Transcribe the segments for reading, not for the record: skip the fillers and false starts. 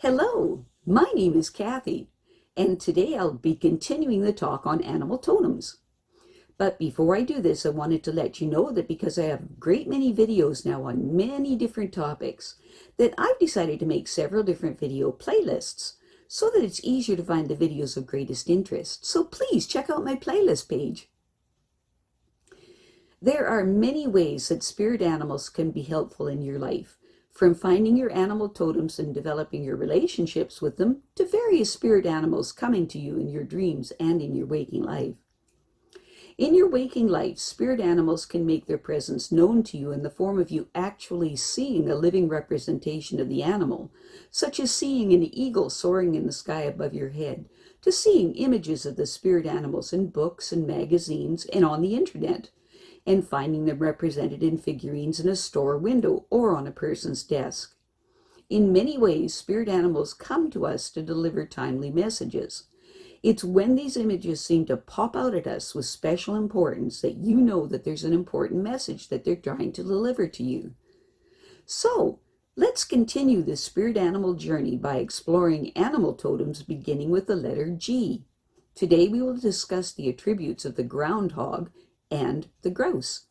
Hello, my name is Kathy, and today I'll be continuing the talk on animal totems. But before I do this, I wanted to let you know that because I have a great many videos now on many different topics, that I've decided to make several different video playlists so that it's easier to find the videos of greatest interest. So please check out my playlist page. There are many ways that spirit animals can be helpful in your life, from finding your animal totems and developing your relationships with them, to various spirit animals coming to you in your dreams and in your waking life. In your waking life, spirit animals can make their presence known to you in the form of you actually seeing a living representation of the animal, such as seeing an eagle soaring in the sky above your head, to seeing images of the spirit animals in books and magazines and on the internet, and finding them represented in figurines in a store window or on a person's desk. In many ways, spirit animals come to us to deliver timely messages. It's when these images seem to pop out at us with special importance that you know that there's an important message that they're trying to deliver to you. So, let's continue this spirit animal journey by exploring animal totems beginning with the letter G. Today we will discuss the attributes of the groundhog and the grouse.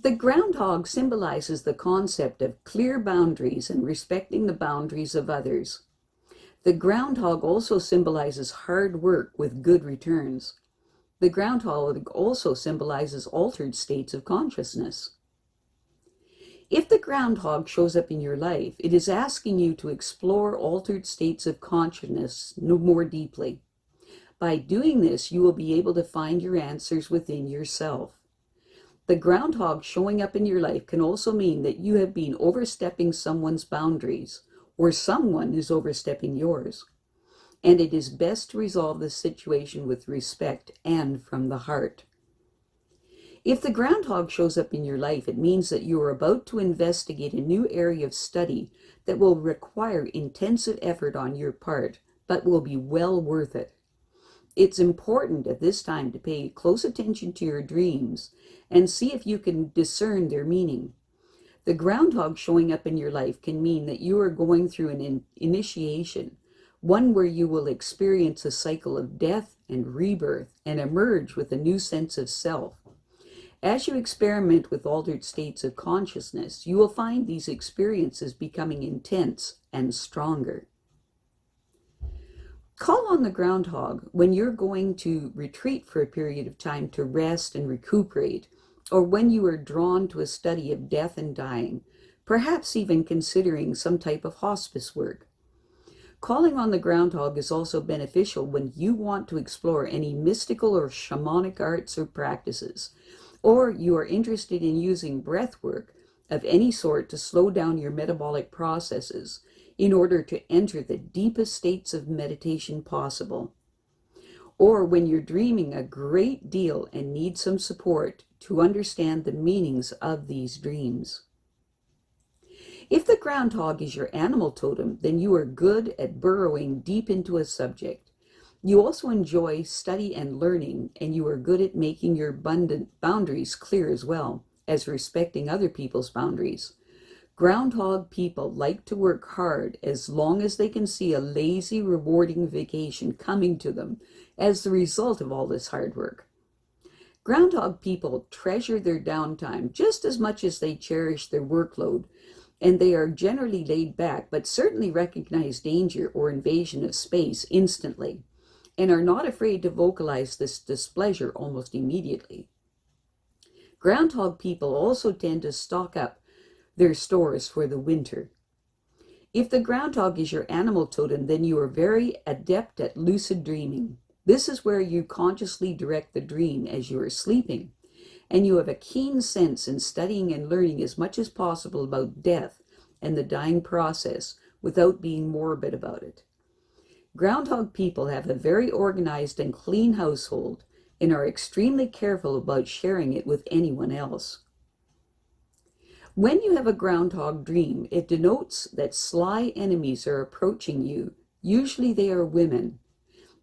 The groundhog symbolizes the concept of clear boundaries and respecting the boundaries of others. The groundhog also symbolizes hard work with good returns. The groundhog also symbolizes altered states of consciousness. If the groundhog shows up in your life, it is asking you to explore altered states of consciousness more deeply. By doing this, you will be able to find your answers within yourself. The groundhog showing up in your life can also mean that you have been overstepping someone's boundaries, or someone is overstepping yours. And it is best to resolve this situation with respect and from the heart. If the groundhog shows up in your life, it means that you are about to investigate a new area of study that will require intensive effort on your part, but will be well worth it. It's important at this time to pay close attention to your dreams and see if you can discern their meaning. The groundhog showing up in your life can mean that you are going through an initiation, one where you will experience a cycle of death and rebirth and emerge with a new sense of self. As you experiment with altered states of consciousness, you will find these experiences becoming intense and stronger. Call on the groundhog when you're going to retreat for a period of time to rest and recuperate, or when you are drawn to a study of death and dying, perhaps even considering some type of hospice work. Calling on the groundhog is also beneficial when you want to explore any mystical or shamanic arts or practices, or you are interested in using breath work of any sort to slow down your metabolic processes in order to enter the deepest states of meditation possible. Or when you're dreaming a great deal and need some support to understand the meanings of these dreams. If the groundhog is your animal totem, then you are good at burrowing deep into a subject. You also enjoy study and learning, and you are good at making your boundaries clear as well as respecting other people's boundaries. Groundhog people like to work hard as long as they can see a lazy, rewarding vacation coming to them as the result of all this hard work. Groundhog people treasure their downtime just as much as they cherish their workload, and they are generally laid back, but certainly recognize danger or invasion of space instantly, and are not afraid to vocalize this displeasure almost immediately. Groundhog people also tend to stock up their stores for the winter. If the groundhog is your animal totem, then you are very adept at lucid dreaming. This is where you consciously direct the dream as you are sleeping, and you have a keen sense in studying and learning as much as possible about death and the dying process without being morbid about it. Groundhog people have a very organized and clean household and are extremely careful about sharing it with anyone else. When you have a groundhog dream, it denotes that sly enemies are approaching you. Usually they are women.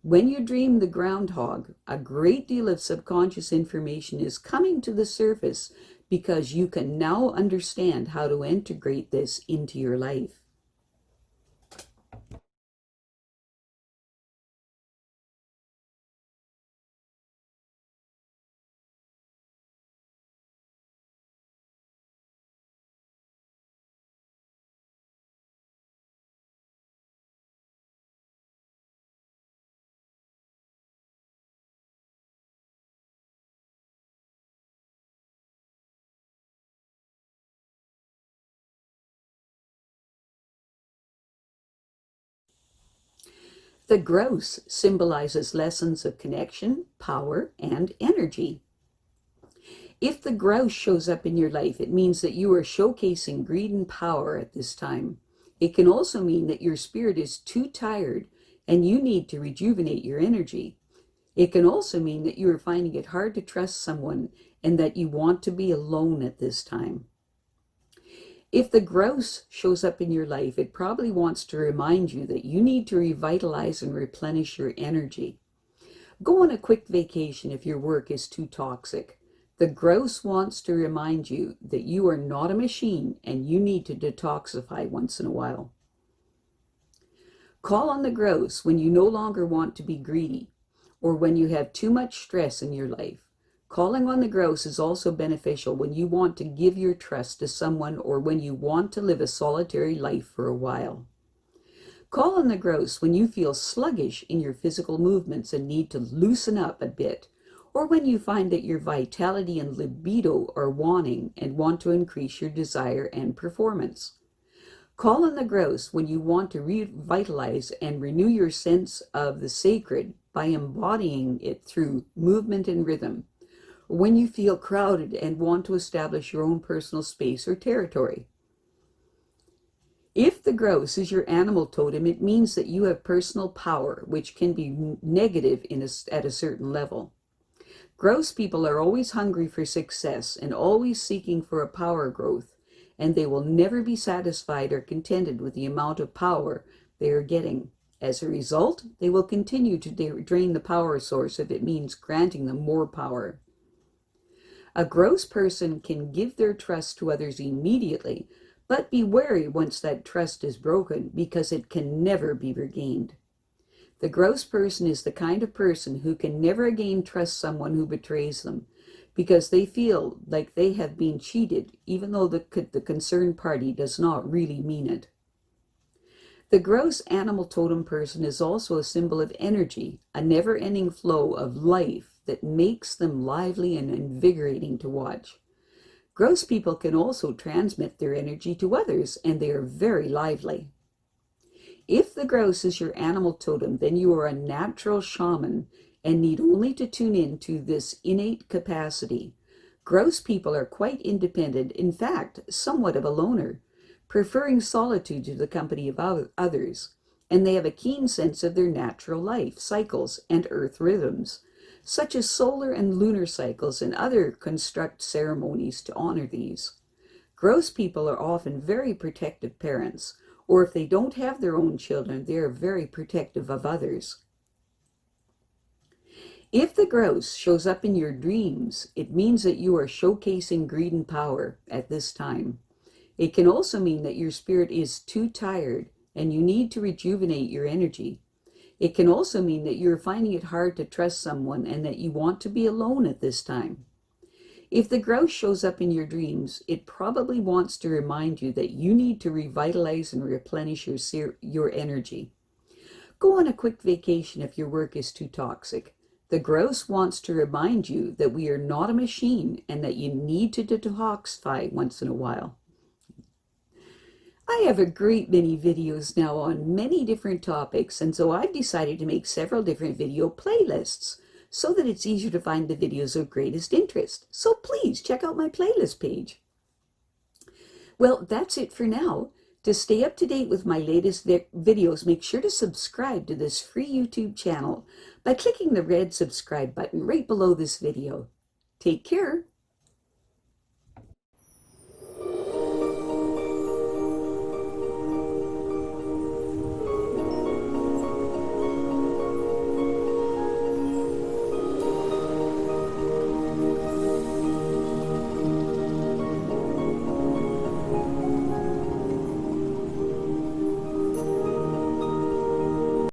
When you dream the groundhog, a great deal of subconscious information is coming to the surface because you can now understand how to integrate this into your life. The grouse symbolizes lessons of connection, power, and energy. If the grouse shows up in your life, it means that you are showcasing greed and power at this time. It can also mean that your spirit is too tired and you need to rejuvenate your energy. It can also mean that you are finding it hard to trust someone and that you want to be alone at this time. If the grouse shows up in your life, it probably wants to remind you that you need to revitalize and replenish your energy. Go on a quick vacation if your work is too toxic. The grouse wants to remind you that you are not a machine and you need to detoxify once in a while. Call on the grouse when you no longer want to be greedy or when you have too much stress in your life. Calling on the grouse is also beneficial when you want to give your trust to someone or when you want to live a solitary life for a while. Call on the grouse when you feel sluggish in your physical movements and need to loosen up a bit, or when you find that your vitality and libido are waning and want to increase your desire and performance. Call on the grouse when you want to revitalize and renew your sense of the sacred by embodying it through movement and rhythm, or when you feel crowded and want to establish your own personal space or territory. If the grouse is your animal totem, it means that you have personal power, which can be negative at a certain level. Grouse people are always hungry for success and always seeking for a power growth, and they will never be satisfied or contented with the amount of power they are getting. As a result, they will continue to drain the power source if it means granting them more power. A grouse person can give their trust to others immediately, but be wary once that trust is broken because it can never be regained. The grouse person is the kind of person who can never again trust someone who betrays them because they feel like they have been cheated even though the concerned party does not really mean it. The grouse animal totem person is also a symbol of energy, a never-ending flow of life that makes them lively and invigorating to watch. Grouse people can also transmit their energy to others, and they are very lively. If the grouse is your animal totem, then you are a natural shaman and need only to tune in to this innate capacity. Grouse people are quite independent, in fact, somewhat of a loner, preferring solitude to the company of others, and they have a keen sense of their natural life cycles and earth rhythms, such as solar and lunar cycles and other construct ceremonies to honor these. Grouse people are often very protective parents, or if they don't have their own children, they are very protective of others. If the grouse shows up in your dreams, it means that you are showcasing greed and power at this time. It can also mean that your spirit is too tired and you need to rejuvenate your energy. It can also mean that you're finding it hard to trust someone and that you want to be alone at this time. If the grouse shows up in your dreams, it probably wants to remind you that you need to revitalize and replenish your energy. Go on a quick vacation if your work is too toxic. The grouse wants to remind you that we are not a machine and that you need to detoxify once in a while. I have a great many videos now on many different topics, and so I've decided to make several different video playlists so that it's easier to find the videos of greatest interest. So please check out my playlist page. Well, that's it for now. To stay up to date with my latest videos, make sure to subscribe to this free YouTube channel by clicking the red subscribe button right below this video. Take care.